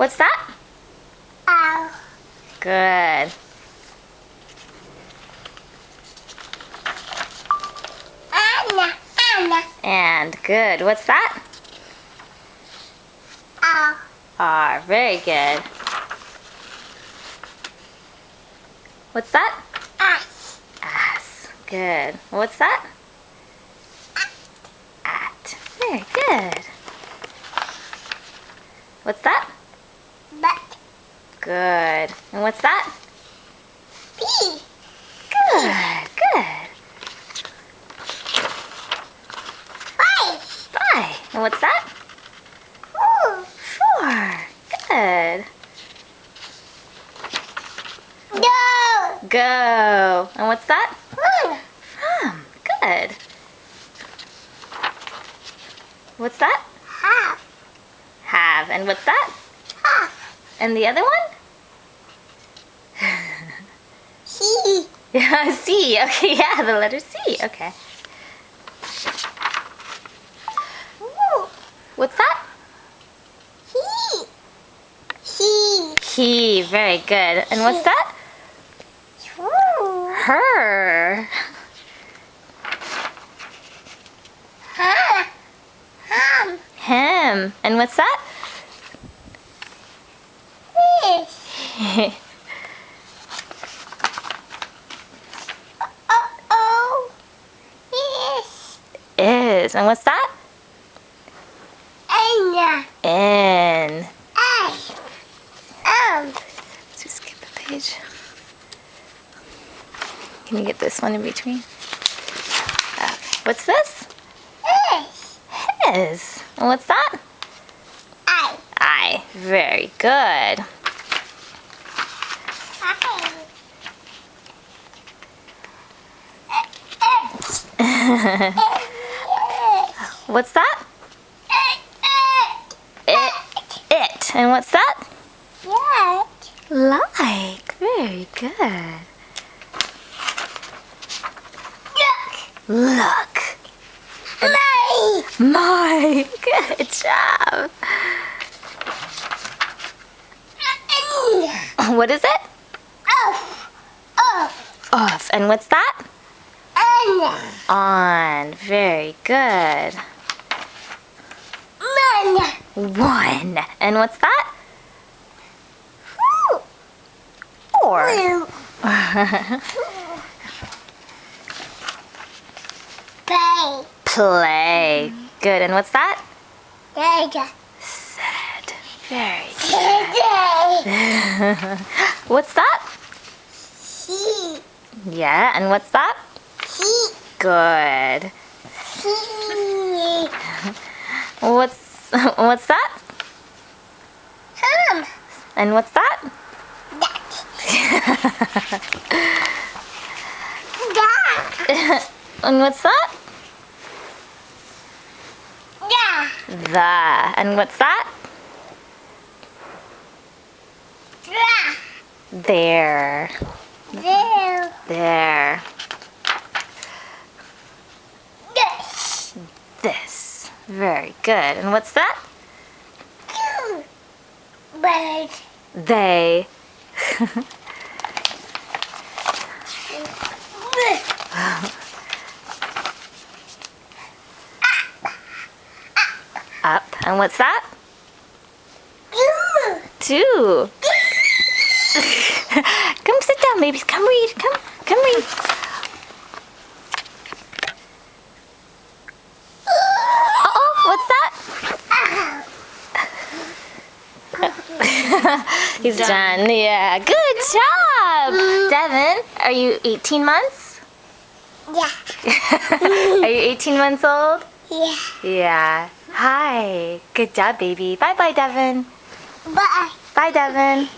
What's that? Ow. Good. Anna. And good. What's that? Ow. R. Very good. What's that? Ass. Ass. Good. What's that? At. Very good. What's that? Butt. Good. And what's that? Pee. Good. Good. Bye. Bye. And what's that? Ooh. 4. Good. No. Go. And what's that? One. From. Good. What's that? Half. Have. And what's that? Half. And the other one? C. Yeah, C. Okay, yeah, the letter C. Okay. Ooh. What's that? He. He. He. Very good. And what's that? Ooh. Her. Ha. Ham. Him. And what's that? Fish. Oh. Fish. Is. And what's that? Anna. In. Ash. Just skip a page. Can you get this one in between? Okay. What's this? Fish. His. And what's that? I. I. Very good. What's that? It. It. And what's that? What? Like. Very good. Look. My. My. Good job. What is it? Off. And what's that? Anna. On. Very good. Mana. 1. And what's that? 4. Play. Play. Good. And what's that? Dada. Said. Very Dada. good. What's that? She. Yeah. And what's that? She. Good. She. What's that? Ham. And what's that? That. Da. And what's that? Da. The. And what's that? Da. There. There. There. This. This. Very good. And what's that? Two. Bird. They. Up. And what's that? Two. 2. Come sit down, babies. Come read. Come read. Uh-oh, what's that? He's done. Yeah, good job. Devin, are you 18 months? Yeah. Are you 18 months old? Yeah. Yeah. Hi. Good job, baby. Bye-bye, Devin. Bye. Bye, Devin.